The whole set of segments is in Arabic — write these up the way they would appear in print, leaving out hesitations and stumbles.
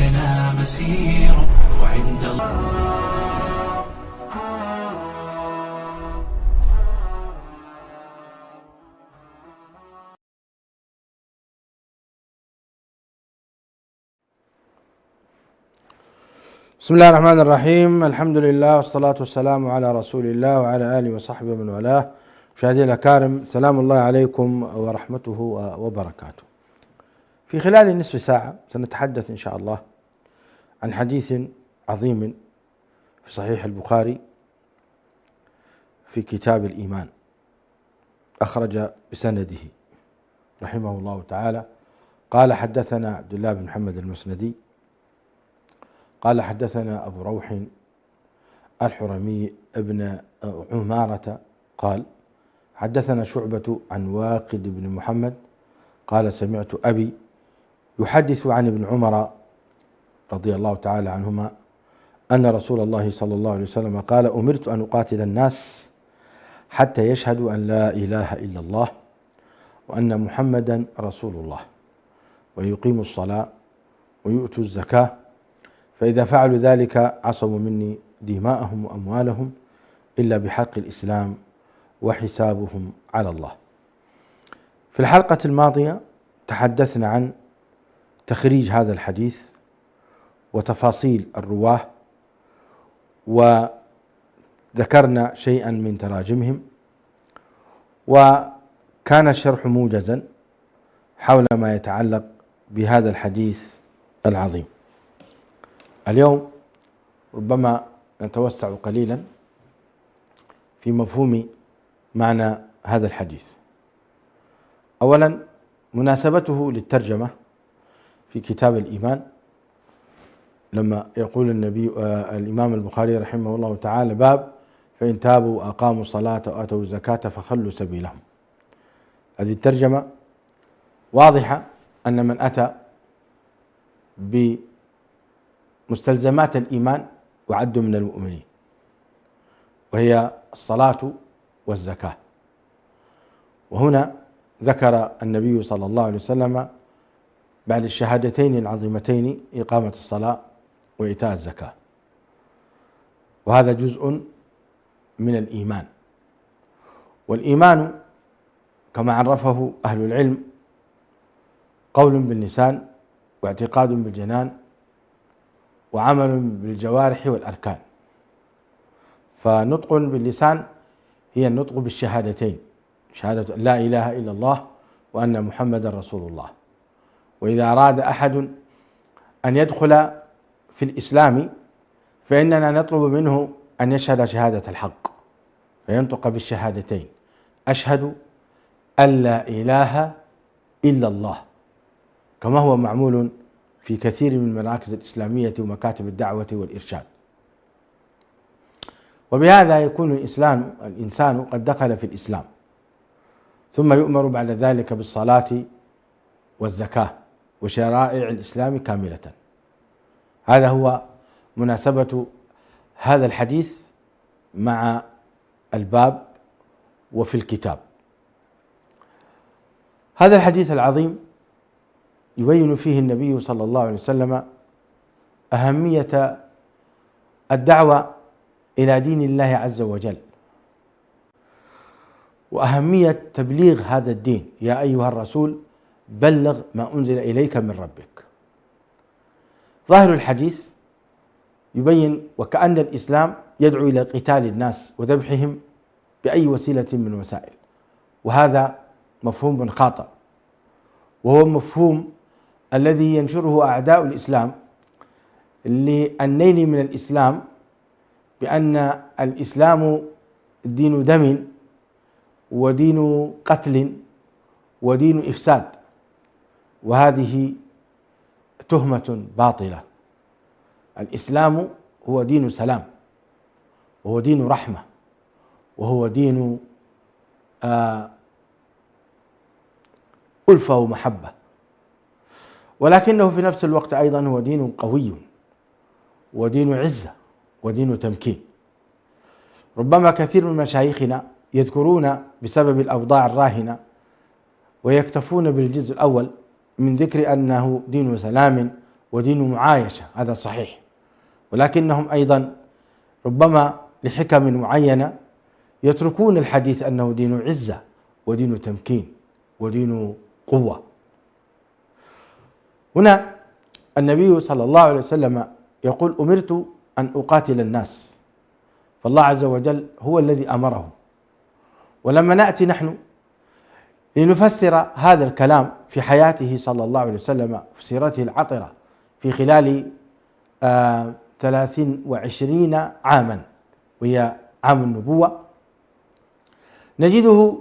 لنا مسير وعند الله. بسم الله الرحمن الرحيم. الحمد لله والصلاة والسلام على رسول الله وعلى آله وصحبه من والاه. مشاهدينا الأكارم، سلام الله عليكم ورحمته وبركاته. في خلال النصف ساعة سنتحدث إن شاء الله عن حديث عظيم في صحيح البخاري في كتاب الإيمان، أخرج بسنده رحمه الله تعالى. قال: حدثنا عبد الله بن محمد المسندي قال: حدثنا أبو روح الحرمي ابن عمارة قال: حدثنا شعبة عن واقد بن محمد قال: سمعت أبي يحدث عن ابن عمر رضي الله تعالى عنهما أن رسول الله صلى الله عليه وسلم قال: أمرت أن أقاتل الناس حتى يشهدوا أن لا إله إلا الله وأن محمدا رسول الله ويقيموا الصلاة ويؤتوا الزكاة، فإذا فعلوا ذلك عصموا مني دماءهم وأموالهم إلا بحق الإسلام وحسابهم على الله. في الحلقة الماضية تحدثنا عن تخريج هذا الحديث وتفاصيل الرواه، وذكرنا شيئا من تراجمهم، وكان الشرح موجزا حول ما يتعلق بهذا الحديث العظيم. اليوم ربما نتوسع قليلا في مفهوم معنى هذا الحديث. أولا، مناسبته للترجمة في كتاب الإيمان، لما يقول الإمام البخاري رحمه الله تعالى: باب فإن تابوا وأقاموا الصلاة وآتوا الزكاة فخلوا سبيلهم. هذه الترجمة واضحة أن من أتى بمستلزمات الإيمان وعد من المؤمنين، وهي الصلاة والزكاة. وهنا ذكر النبي صلى الله عليه وسلم بعد الشهادتين العظيمتين إقامة الصلاة وإيتاء الزكاة، وهذا جزء من الإيمان. والإيمان كما عرفه أهل العلم قول باللسان واعتقاد بالجنان وعمل بالجوارح والأركان. فنطق باللسان هي النطق بالشهادتين، شهادة لا إله إلا الله وأن محمدا رسول الله. وإذا أراد أحد أن يدخل في الإسلام فإننا نطلب منه أن يشهد شهادة الحق، فينطق بالشهادتين: أشهد أن لا إله إلا الله، كما هو معمول في كثير من المراكز الإسلامية ومكاتب الدعوة والإرشاد. وبهذا يكون الإنسان قد دخل في الإسلام، ثم يؤمر بعد ذلك بالصلاة والزكاة وشرائع الإسلام كاملة. هذا هو مناسبة هذا الحديث مع الباب وفي الكتاب. هذا الحديث العظيم يبين فيه النبي صلى الله عليه وسلم أهمية الدعوة إلى دين الله عز وجل، وأهمية تبليغ هذا الدين: يا أيها الرسول بلغ ما أنزل إليك من ربك. ظاهر الحديث يبين وكأن الإسلام يدعو إلى قتال الناس وذبحهم بأي وسيلة من وسائل، وهذا مفهوم خاطئ، وهو مفهوم الذي ينشره أعداء الإسلام للنيل من الإسلام بأن الإسلام دين دم ودين قتل ودين إفساد، وهذه تهمة باطلة. الإسلام هو دين سلام، وهو دين رحمة، وهو دين ألفة ومحبة، ولكنه في نفس الوقت أيضا هو دين قوي ودين عزة ودين تمكين. ربما كثير من مشايخنا يذكرون بسبب الأوضاع الراهنة ويكتفون بالجزء الأول من ذكر أنه دين سلام ودين معايشة، هذا صحيح، ولكنهم أيضا ربما لحكم معينة يتركون الحديث أنه دين عزة ودين تمكين ودين قوة. هنا النبي صلى الله عليه وسلم يقول: أمرت أن أقاتل الناس، فالله عز وجل هو الذي أمره. ولما نأتي نحن لنفسر هذا الكلام في حياته صلى الله عليه وسلم في سيرته العطرة في خلال 23 عاما وهي عام النبوة، نجده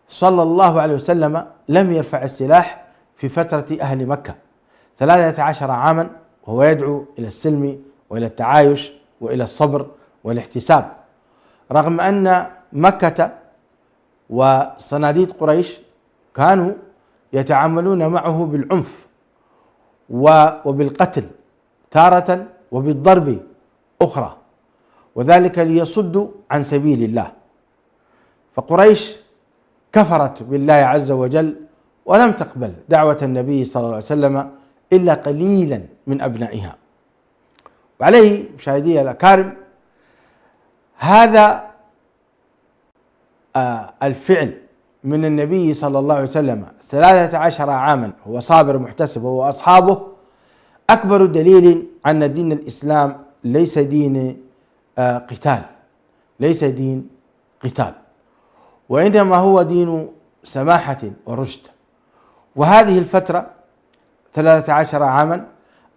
صلى الله عليه وسلم لم يرفع السلاح في فترة أهل مكة 13 عاما، وهو يدعو إلى السلم وإلى التعايش وإلى الصبر والاحتساب، رغم أن مكة وصناديد قريش كانوا يتعاملون معه بالعنف وبالقتل تارة وبالضرب أخرى، وذلك ليصدوا عن سبيل الله. فقريش كفرت بالله عز وجل ولم تقبل دعوة النبي صلى الله عليه وسلم إلا قليلا من أبنائها. وعليه مشاهدي الأكارم، هذا الفعل من النبي صلى الله عليه وسلم 13 عاما هو صابر محتسب هو وأصحابه أكبر دليل أن دين الإسلام ليس دين قتال، ليس دين قتال، وإنما هو دين سماحة ورشد. وهذه الفترة 13 عاما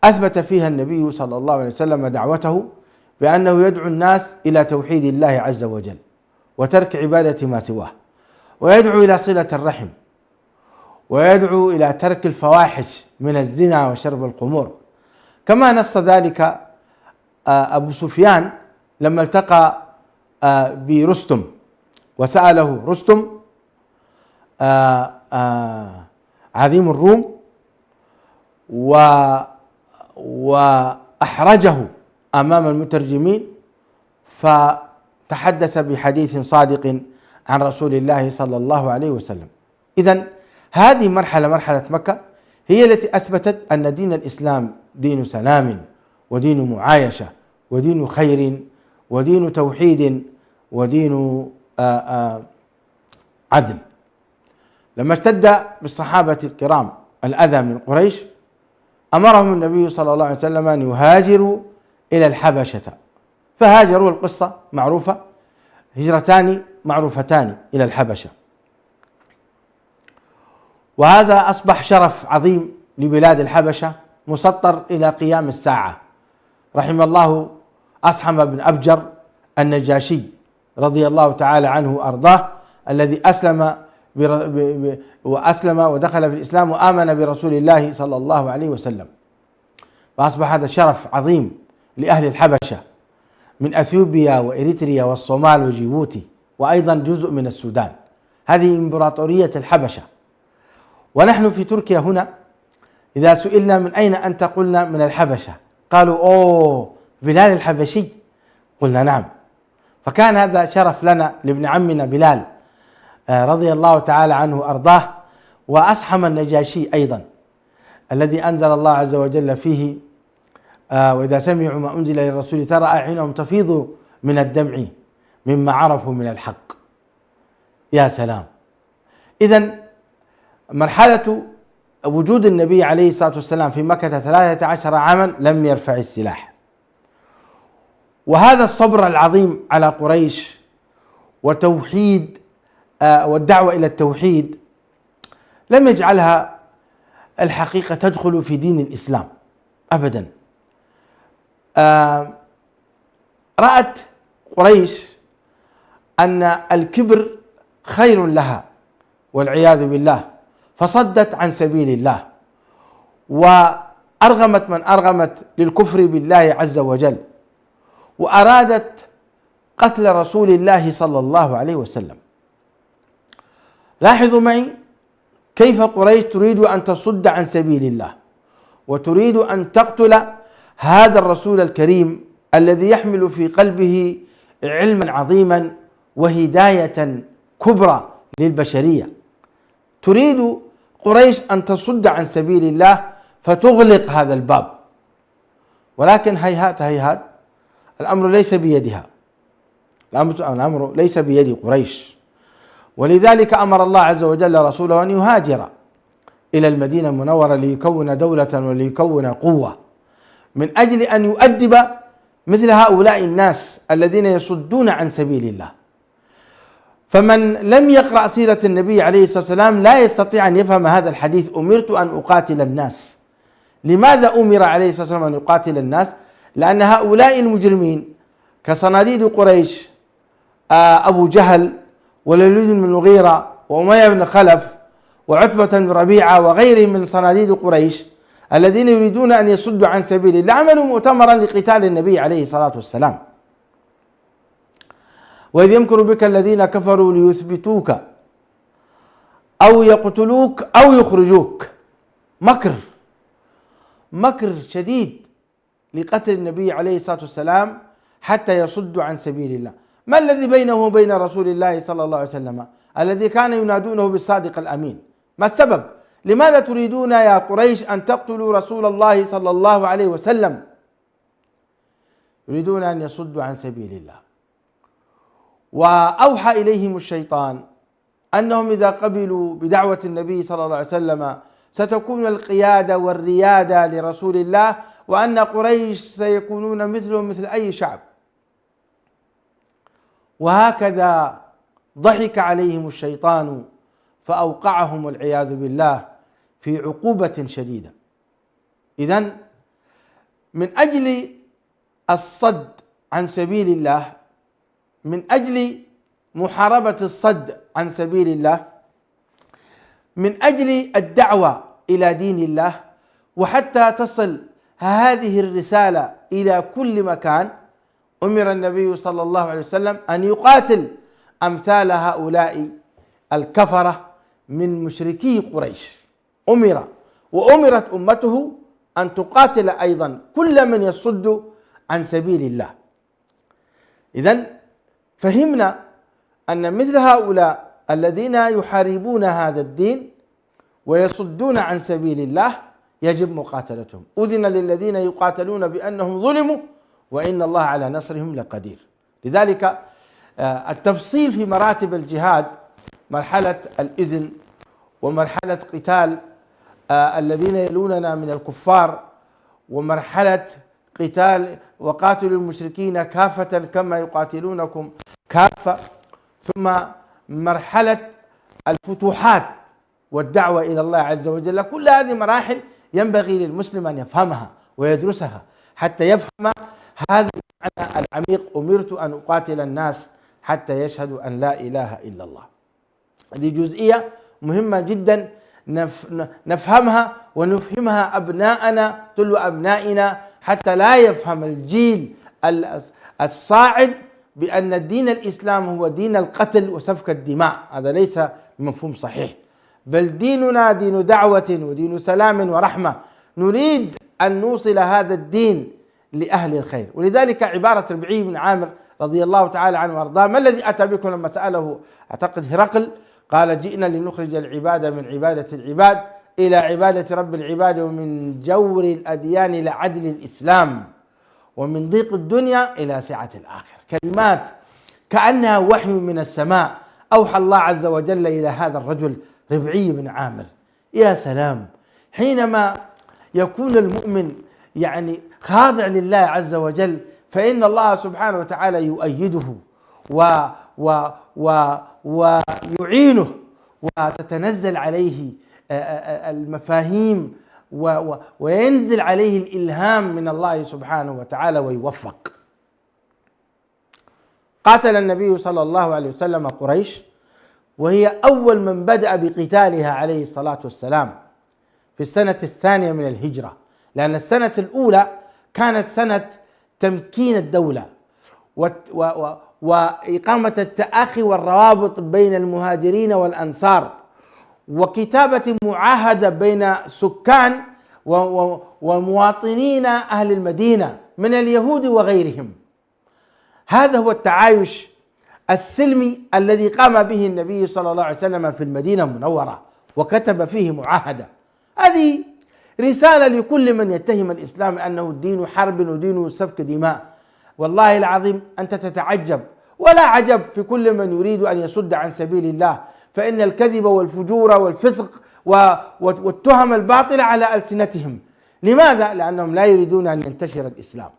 أثبت فيها النبي صلى الله عليه وسلم دعوته بأنه يدعو الناس إلى توحيد الله عز وجل وترك عبادة ما سواه، ويدعو إلى صلة الرحم، ويدعو إلى ترك الفواحش من الزنا وشرب الخمور، كما نص ذلك أبو سفيان لما التقى برستم وسأله رستم عظيم الروم وأحرجه أمام المترجمين، فتحدث بحديث صادق عن رسول الله صلى الله عليه وسلم. إذن هذه مرحلة مكة هي التي أثبتت أن دين الإسلام دين سلام ودين معايشة ودين خير ودين توحيد ودين عدل. لما اشتد بالصحابة الكرام الأذى من قريش أمرهم النبي صلى الله عليه وسلم أن يهاجروا إلى الحبشة، فهاجروا، القصة معروفة، هجرتان معروفتان إلى الحبشة. وهذا أصبح شرف عظيم لبلاد الحبشة مسطر إلى قيام الساعة. رحم الله أصحم بن أبجر النجاشي رضي الله تعالى عنه وأرضاه، الذي أسلم ودخل في الإسلام وآمن برسول الله صلى الله عليه وسلم، فأصبح هذا شرف عظيم لأهل الحبشة من أثيوبيا وإريتريا والصومال وجيبوتي وأيضا جزء من السودان. هذه إمبراطورية الحبشة. ونحن في تركيا هنا إذا سئلنا من أين أنت قلنا من الحبشة، قالوا أوه بلال الحبشي، قلنا نعم. فكان هذا شرف لنا لابن عمنا بلال رضي الله تعالى عنه وأرضاه، وأصحم النجاشي أيضا الذي أنزل الله عز وجل فيه وإذا سمعوا ما أنزل للرسول ترى أعينهم تفيض من الدمع مما عرفوا من الحق. يا سلام. إذن مرحلة وجود النبي عليه الصلاة والسلام في مكة 13 عاما لم يرفع السلاح، وهذا الصبر العظيم على قريش وتوحيد والدعوة إلى التوحيد لم يجعلها الحقيقة تدخل في دين الإسلام أبدا. رأت قريش أن الكبر خير لها والعياذ بالله، فصدت عن سبيل الله وأرغمت من أرغمت للكفر بالله عز وجل، وأرادت قتل رسول الله صلى الله عليه وسلم. لاحظوا معي كيف قريش تريد أن تصد عن سبيل الله وتريد أن تقتل هذا الرسول الكريم الذي يحمل في قلبه علما عظيما وهداية كبرى للبشرية. تريد قريش أن تصد عن سبيل الله فتغلق هذا الباب، ولكن هيهات هيهات، الأمر ليس بيدها، الأمر ليس بيد قريش. ولذلك أمر الله عز وجل رسوله أن يهاجر إلى المدينة المنورة ليكون دولة وليكون قوة، من أجل أن يؤدب مثل هؤلاء الناس الذين يصدون عن سبيل الله. فمن لم يقرأ سيرة النبي عليه الصلاة والسلام لا يستطيع أن يفهم هذا الحديث: أمرت أن أقاتل الناس. لماذا أمر عليه الصلاة والسلام أن يقاتل الناس؟ لأن هؤلاء المجرمين كصناديد قريش، أبو جهل والوليد بن المغيرة وأمية بن خلف وعتبة بن ربيعة وغيرهم من صناديد قريش الذين يريدون أن يصدوا عن سبيل الله، عملوا مؤتمرا لقتال النبي عليه الصلاة والسلام. وإذ يمكر بك الذين كفروا ليثبتوك أو يقتلوك أو يخرجوك. مكر شديد لقتل النبي عليه الصلاة والسلام حتى يصدوا عن سبيل الله. ما الذي بينه وبين رسول الله صلى الله عليه وسلم الذي كان ينادونه بالصادق الأمين؟ ما السبب؟ لماذا تريدون يا قريش أن تقتلوا رسول الله صلى الله عليه وسلم؟ يريدون أن يصدوا عن سبيل الله. وأوحى إليهم الشيطان أنهم إذا قبلوا بدعوة النبي صلى الله عليه وسلم ستكون القيادة والريادة لرسول الله، وأن قريش سيكونون مثلهم مثل أي شعب. وهكذا ضحك عليهم الشيطان فأوقعهم والعياذ بالله في عقوبة شديدة. إذن من أجل الصد عن سبيل الله، من أجل محاربة الصد عن سبيل الله، من أجل الدعوة إلى دين الله، وحتى تصل هذه الرسالة إلى كل مكان، أمر النبي صلى الله عليه وسلم أن يقاتل أمثال هؤلاء الكفرة من مشركي قريش. وأمرت أمته أن تقاتل أيضا كل من يصد عن سبيل الله. إذن فهمنا أن مثل هؤلاء الذين يحاربون هذا الدين ويصدون عن سبيل الله يجب مقاتلتهم. أذن للذين يقاتلون بأنهم ظلموا وإن الله على نصرهم لقدير. لذلك التفصيل في مراتب الجهاد: مرحلة الإذن، ومرحلة قتال الذين يلوننا من الكفار، ومرحلة قتال وقاتلوا المشركين كافة كما يقاتلونكم كافة، ثم مرحلة الفتوحات والدعوة إلى الله عز وجل. كل هذه مراحل ينبغي للمسلم أن يفهمها ويدرسها حتى يفهم هذا المعنى العميق: أمرت أن أقاتل الناس حتى يشهدوا أن لا إله إلا الله. هذه جزئية مهمة جدا نفهمها ونفهمها أبناءنا تلو أبنائنا، حتى لا يفهم الجيل الصاعد بأن الدين الإسلام هو دين القتل وسفك الدماء. هذا ليس مفهوم صحيح، بل ديننا دين دعوة ودين سلام ورحمة. نريد أن نوصل هذا الدين لأهل الخير. ولذلك عبارة ربعي بن عامر رضي الله تعالى عنه وارضاه: ما الذي أتى بكم؟ لما سأله أعتقد هرقل قال: جئنا لنخرج العباد من عبادة العباد إلى عبادة رب العباد، ومن جور الأديان إلى عدل الإسلام، ومن ضيق الدنيا إلى سعة الآخرة. كلمات كأنها وحي من السماء أوحى الله عز وجل إلى هذا الرجل ربعي بن عامر. يا سلام حينما يكون المؤمن يعني خاضع لله عز وجل، فإن الله سبحانه وتعالى يؤيده ويعينه، وتتنزل عليه المفاهيم وينزل عليه الإلهام من الله سبحانه وتعالى ويوفق. قاتل النبي صلى الله عليه وسلم قريش، وهي أول من بدأ بقتالها عليه الصلاة والسلام في السنة الثانية من الهجرة، لأن السنة الأولى كانت سنة تمكين الدولة وإقامة التآخي والروابط بين المهاجرين والأنصار، وكتابة معاهدة بين سكان ومواطنين أهل المدينة من اليهود وغيرهم. هذا هو التعايش السلمي الذي قام به النبي صلى الله عليه وسلم في المدينة المنورة، وكتب فيه معاهدة. هذه رسالة لكل من يتهم الإسلام أنه دين حرب ودين سفك دماء. والله العظيم أنت تتعجب، ولا عجب في كل من يريد أن يصد عن سبيل الله، فإن الكذب والفجور والفسق والتهم الباطلة على ألسنتهم. لماذا؟ لأنهم لا يريدون أن ينتشر الإسلام.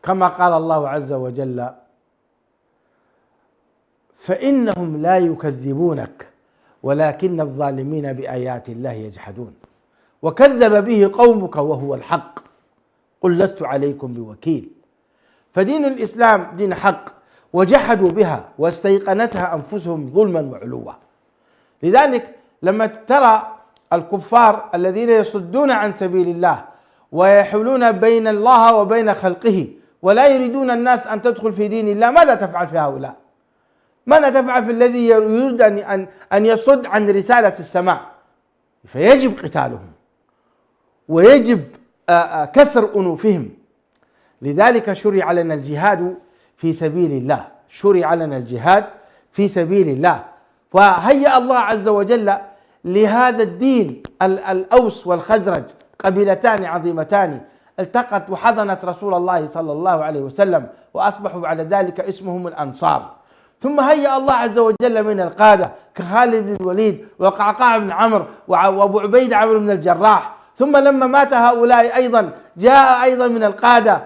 كما قال الله عز وجل: فإنهم لا يكذبونك ولكن الظالمين بآيات الله يجحدون وكذب به قومك وهو الحق قل لست عليكم بوكيل. فدين الإسلام دين حق، وجحدوا بها واستيقنتها أنفسهم ظلما وعلوا. لذلك لما ترى الكفار الذين يصدون عن سبيل الله ويحولون بين الله وبين خلقه ولا يريدون الناس أن تدخل في دين الله، ماذا تفعل في هؤلاء؟ ماذا تفعل في الذي يريد أن يصد عن رسالة السماء؟ فيجب قتالهم ويجب كسر أنوفهم. لذلك شرع لنا الجهاد في سبيل الله، شرع لنا الجهاد في سبيل الله. فهيأ الله عز وجل لهذا الدين الأوس والخزرج، قبيلتان عظيمتان التقت وحضنت رسول الله صلى الله عليه وسلم، وأصبحوا بعد ذلك اسمهم الأنصار. ثم هيأ الله عز وجل من القادة كخالد بن الوليد وقعقاع بن عمرو وأبو عبيدة عمرو بن الجراح. ثم لما مات هؤلاء أيضا جاء أيضا من القادة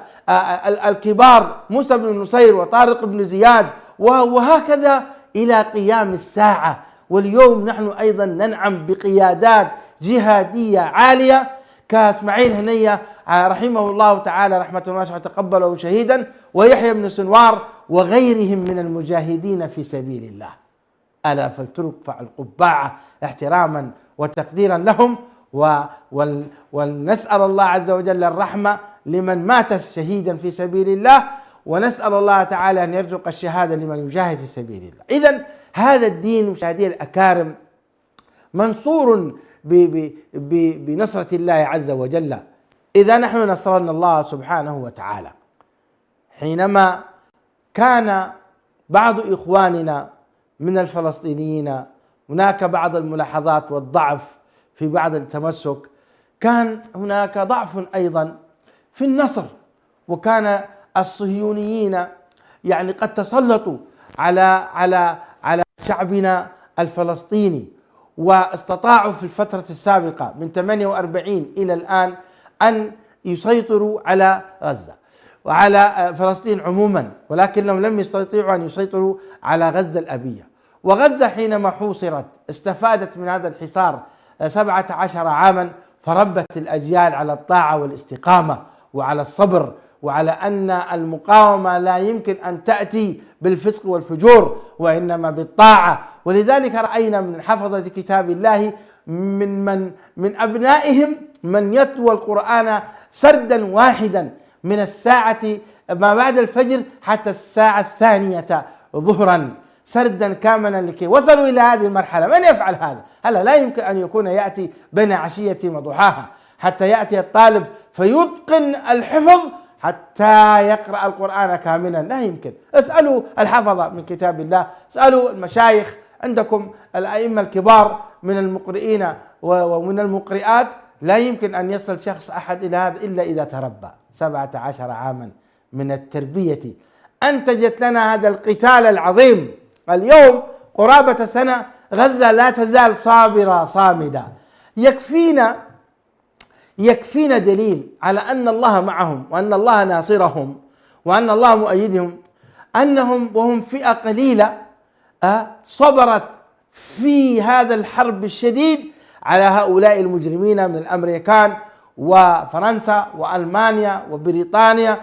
الكبار موسى بن نصير وطارق بن زياد، وهكذا إلى قيام الساعة. واليوم نحن أيضا ننعم بقيادات جهادية عالية كإسماعيل هنية رحمه الله تعالى رحمة واسعة تقبله شهيدا، ويحيى بن سنوار وغيرهم من المجاهدين في سبيل الله. ألا فلترفع القبعة احتراما وتقديرا لهم، ونسأل الله عز وجل الرحمة لمن مات شهيدا في سبيل الله، ونسأل الله تعالى أن يرزق الشهادة لمن يجاهد في سبيل الله. إذن هذا الدين مشاهدي الأكارم منصور بنصرة الله عز وجل. إذا نحن نصرنا الله سبحانه وتعالى حينما كان بعض إخواننا من الفلسطينيين هناك بعض الملاحظات والضعف في بعض التمسك، كان هناك ضعف أيضا في النصر، وكان الصهيونيين يعني قد تسلطوا على شعبنا الفلسطيني، واستطاعوا في الفترة السابقة من 48 إلى الآن أن يسيطروا على غزة وعلى فلسطين عموما، ولكنهم لم يستطيعوا أن يسيطروا على غزة الأبية. وغزة حينما حوصرت استفادت من هذا الحصار 17 عاما، فربت الأجيال على الطاعة والاستقامة وعلى الصبر، وعلى أن المقاومة لا يمكن أن تأتي بالفسق والفجور وإنما بالطاعة. ولذلك رأينا من حفظة كتاب الله من أبنائهم من يتلو القرآن سردا واحدا من الساعة ما بعد الفجر حتى الساعة 2 ظهرا، سردا كاملا، لكي وصلوا إلى هذه المرحلة. من يفعل هذا؟ هلا لا يمكن أن يكون يأتي بين عشية وضحاها حتى يأتي الطالب فيتقن الحفظ حتى يقرأ القرآن كاملا، لا يمكن. اسألوا الحفظة من كتاب الله، اسألوا المشايخ، عندكم الأئمة الكبار من المقرئين ومن المقرئات، لا يمكن أن يصل شخص أحد إلى هذا إلا إذا تربى. 17 عاما من التربية أنتجت لنا هذا القتال العظيم. اليوم قرابة سنة غزة لا تزال صابرة صامدة. يكفينا دليل على أن الله معهم وأن الله ناصرهم وأن الله مؤيدهم، أنهم وهم فئة قليلة صبرت في هذا الحرب الشديد على هؤلاء المجرمين من الأمريكان وفرنسا وألمانيا وبريطانيا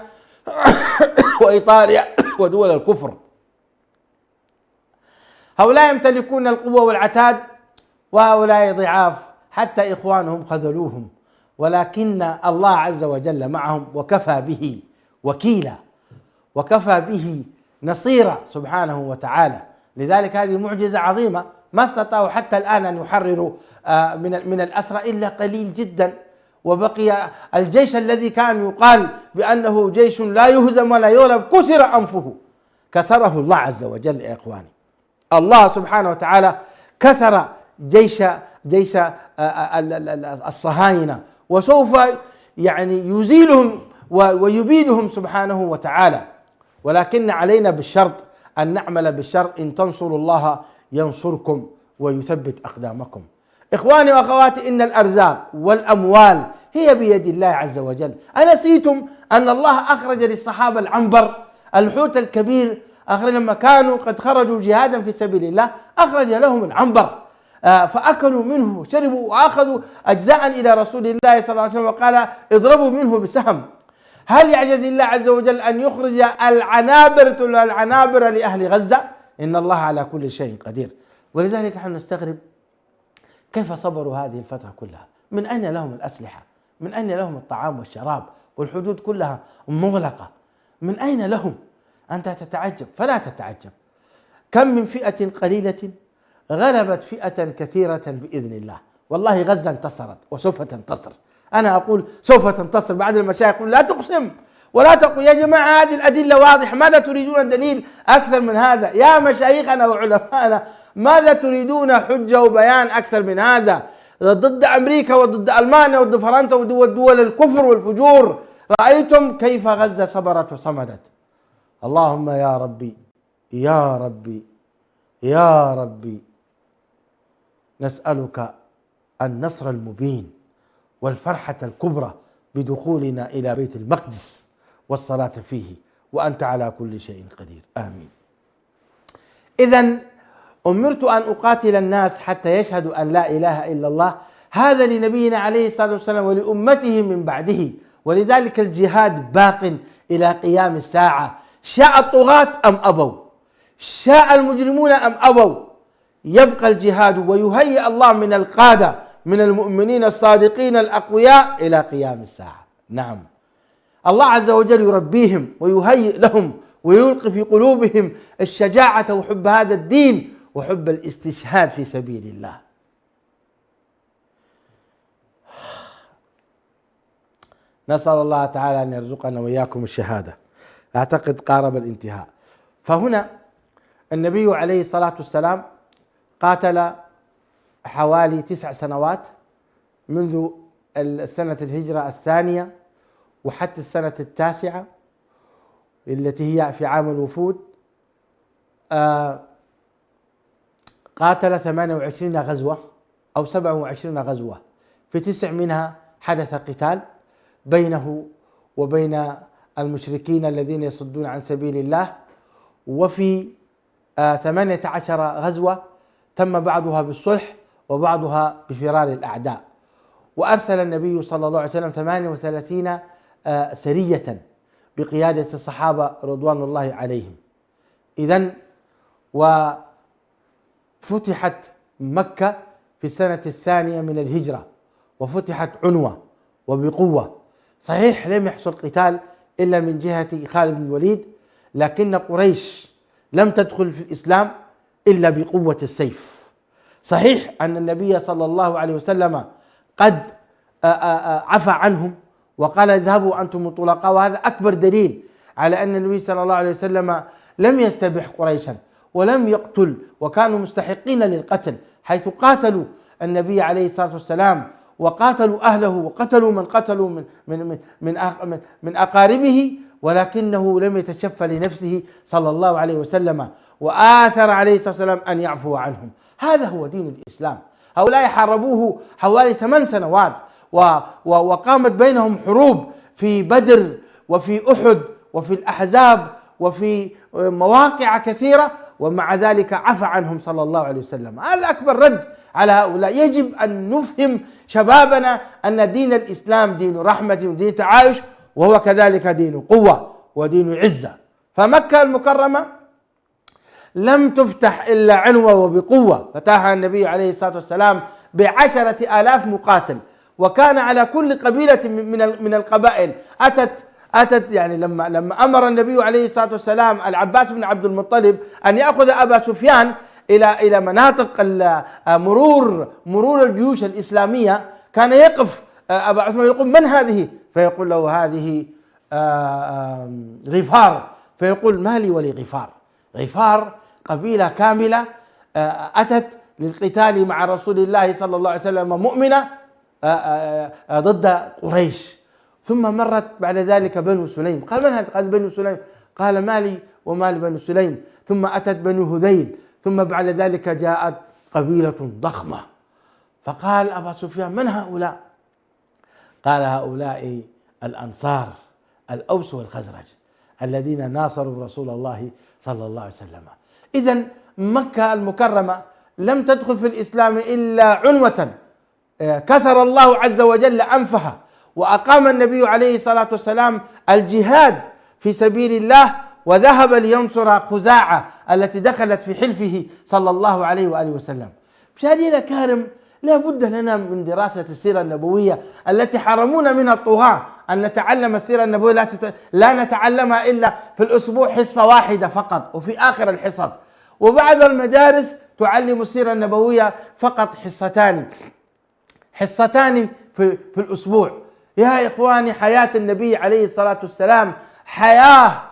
وإيطاليا ودول الكفر. هؤلاء يمتلكون القوة والعتاد، وهؤلاء ضعاف، حتى إخوانهم خذلوهم، ولكن الله عز وجل معهم وكفى به وكيلا وكفى به نصيرا سبحانه وتعالى. لذلك هذه معجزة عظيمة، ما استطاعوا حتى الآن أن يحرروا من الأسرى إلا قليل جدا، وبقي الجيش الذي كان يقال بأنه جيش لا يهزم ولا يغلب كسر أنفه، كسره الله عز وجل. يا إخواني، الله سبحانه وتعالى كسر جيش جيش الصهاينة، وسوف يعني يزيلهم ويبيدهم سبحانه وتعالى. ولكن علينا بالشرط أن نعمل بالشرط: إن تنصروا الله ينصركم ويثبت أقدامكم. إخواني وأخواتي، إن الأرزاق والأموال هي بيد الله عز وجل. أنسيتم أن الله أخرج للصحابة العنبر، الحوت الكبير؟ أخرج لما كانوا قد خرجوا جهادا في سبيل الله، أخرج لهم العنبر، فأكلوا منه وشربوا وأخذوا أجزاء إلى رسول الله صلى الله عليه وسلم وقال: اضربوا منه بسهم. هل يعجز الله عز وجل أن يخرج العنابر لأهل غزة؟ إن الله على كل شيء قدير. ولذلك نحن نستغرب كيف صبروا هذه الفترة كلها. من أين لهم الأسلحة؟ من أين لهم الطعام والشراب؟ والحدود كلها مغلقة، من أين لهم؟ أنت تتعجب فلا تتعجب. كم من فئة قليلة غلبت فئة كثيرة بإذن الله. والله غزة انتصرت وسوف تنتصر. أنا أقول سوف تنتصر. بعد المشايخ يقول لا تقسم ولا تقول. يا جماعة هذه الأدلة واضحة، ماذا تريدون دليل أكثر من هذا؟ يا مشايخنا وعلماءنا، ماذا تريدون حجة وبيان أكثر من هذا؟ ضد أمريكا وضد ألمانيا وضد فرنسا وضد دول الكفر والفجور. رأيتم كيف غزة صبرت وصمدت. اللهم يا ربي يا ربي يا ربي، نسألك النصر المبين والفرحة الكبرى بدخولنا إلى بيت المقدس والصلاة فيه، وأنت على كل شيء قدير. آمين. إذن أمرت أن أقاتل الناس حتى يشهدوا أن لا إله إلا الله. هذا لنبينا عليه الصلاة والسلام ولأمته من بعده، ولذلك الجهاد باق إلى قيام الساعة، شاء الطغاة أم أبوا، شاء المجرمون أم أبوا، يبقى الجهاد. ويهيئ الله من القادة من المؤمنين الصادقين الأقوياء إلى قيام الساعة. نعم، الله عز وجل يربيهم ويهيئ لهم ويلقي في قلوبهم الشجاعة وحب هذا الدين وحب الاستشهاد في سبيل الله. نسأل الله تعالى أن يرزقنا وإياكم الشهادة. أعتقد قارب الانتهاء. فهنا النبي عليه الصلاة والسلام قاتل حوالي 9 سنوات، منذ السنة الهجرة الثانية وحتى السنة التاسعة التي هي في عام الوفود. قاتل 28 غزوة أو 27 غزوة، في 9 منها حدث قتال بينه وبين المشركين الذين يصدون عن سبيل الله، وفي 18 غزوة تم بعضها بالصلح وبعضها بفرار الأعداء. وأرسل النبي صلى الله عليه وسلم 38 سرية بقيادة الصحابة رضوان الله عليهم. إذن وفتحت مكة في السنة الثانية من الهجرة، وفتحت عنوة وبقوة. صحيح لم يحصل قتال إلا من جهة خالد بن الوليد، لكن قريش لم تدخل في الإسلام إلا بقوة السيف. صحيح أن النبي صلى الله عليه وسلم قد عفى عنهم وقال اذهبوا أنتم طلقاء، وهذا أكبر دليل على أن النبي صلى الله عليه وسلم لم يستبح قريشا ولم يقتل، وكانوا مستحقين للقتل حيث قاتلوا النبي عليه الصلاة والسلام وقاتلوا أهله وقتلوا من قتلوا من أقاربه، ولكنه لم يتشفى لنفسه صلى الله عليه وسلم، وآثر عليه الصلاة والسلام أن يعفو عنهم. هذا هو دين الإسلام. هؤلاء حاربوه حوالي 8 سنوات، وقامت بينهم حروب في بدر وفي أحد وفي الأحزاب وفي مواقع كثيرة، ومع ذلك عفى عنهم صلى الله عليه وسلم. هذا أكبر رد على هؤلاء. يجب أن نفهم شبابنا أن دين الإسلام دين رحمة ودين تعايش، وهو كذلك دين قوة ودين عزة. فمكة المكرمة لم تفتح إلا عنوة وبقوة، فتحها النبي عليه الصلاة والسلام ب10,000 مقاتل، وكان على كل قبيلة من القبائل أتت يعني لما أمر النبي عليه الصلاة والسلام العباس بن عبد المطلب أن يأخذ أبا سفيان إلى مناطق مرور الجيوش الإسلامية، كان يقف أبا عثمان يقول من هذه؟ فيقول له هذه غفار، فيقول ما لي ولغفار. غفار قبيلة كاملة أتت للقتال مع رسول الله صلى الله عليه وسلم مؤمنة ضد قريش. ثم مرت بعد ذلك بنو سليم، قال من هذا؟ قال بنو سليم، قال مالي ومال بنو سليم. ثم أتت بنو هذيل، ثم بعد ذلك جاءت قبيلة ضخمة، فقال أبا سفيان من هؤلاء؟ قال هؤلاء الأنصار الأوس والخزرج الذين ناصروا رسول الله صلى الله عليه وسلم. إذن مكة المكرمة لم تدخل في الإسلام إلا عنوة كسر الله عز وجل أنفها، وأقام النبي عليه الصلاة والسلام الجهاد في سبيل الله، وذهب لينصر خزاعة التي دخلت في حلفه صلى الله عليه وآله وسلم. مشاهدينا الكرام، لا بد لنا من دراسة السيرة النبوية التي حرمونا منها الطغاة أن نتعلم السيرة النبوية، لا نتعلمها إلا في الأسبوع حصة واحدة فقط وفي آخر الحصص، وبعض المدارس تعلم السيرة النبوية فقط حصتان في الأسبوع. يا إخواني، حياة النبي عليه الصلاة والسلام حياة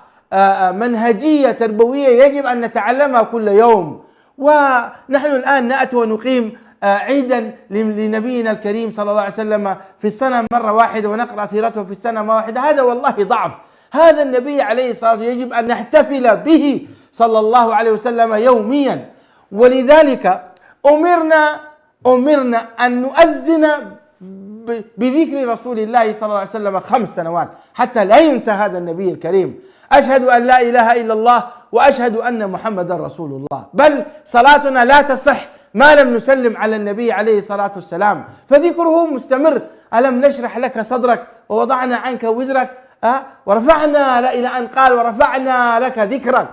منهجية تربوية يجب أن نتعلمها كل يوم. ونحن الآن نأتي ونقيم عيدا لنبينا الكريم صلى الله عليه وسلم في السنة مرة واحدة، ونقرأ سيرته في السنة مرة واحدة. هذا والله ضعف. هذا النبي عليه الصلاة والسلام يجب أن نحتفل به صلى الله عليه وسلم يوميا. ولذلك أمرنا أن نؤذن بذكر رسول الله صلى الله عليه وسلم 5 سنوات حتى لا ينسى هذا النبي الكريم. أشهد أن لا إله إلا الله وأشهد أن محمدا رسول الله. بل صلاتنا لا تصح ما لم نسلم على النبي عليه الصلاة والسلام، فذكره مستمر. ألم نشرح لك صدرك ووضعنا عنك وزرك ورفعنا، لا إلى أن قال ورفعنا لك ذكرك.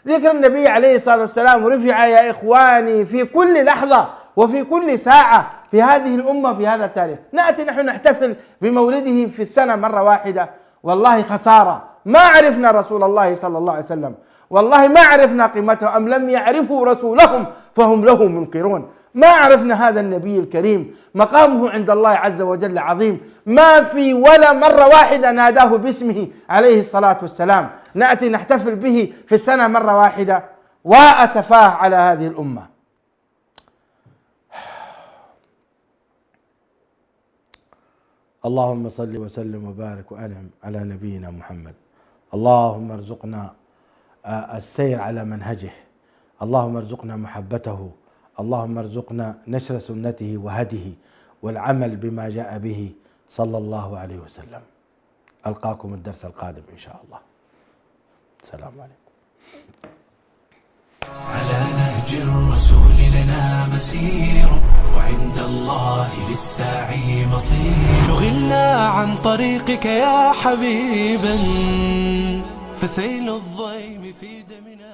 ذكر النبي عليه الصلاة والسلام رفع يا إخواني في كل لحظة وفي كل ساعة في هذه الأمة في هذا التاريخ. نأتي نحن نحتفل بمولده في السنة مرة واحدة، والله خسارة. ما عرفنا رسول الله صلى الله عليه وسلم، والله ما عرفنا قيمته. أم لم يعرفوا رسولهم فهم له منكرون. ما عرفنا هذا النبي الكريم، مقامه عند الله عز وجل عظيم. ما في ولا مرة واحدة ناداه باسمه عليه الصلاة والسلام. نأتي نحتفل به في السنة مرة واحدة، وأسفاه على هذه الأمة. اللهم صل وسلم وبارك وأنعم على نبينا محمد. اللهم ارزقنا السير على منهجه، اللهم ارزقنا محبته، اللهم ارزقنا نشر سنته وهديه والعمل بما جاء به صلى الله عليه وسلم. ألقاكم الدرس القادم إن شاء الله. السلام عليكم. على نهج الرسول لنا مسير، وعند الله للساعي مصير. شغلنا عن طريقك يا حبيبا، فسيل الضيم في دمنا.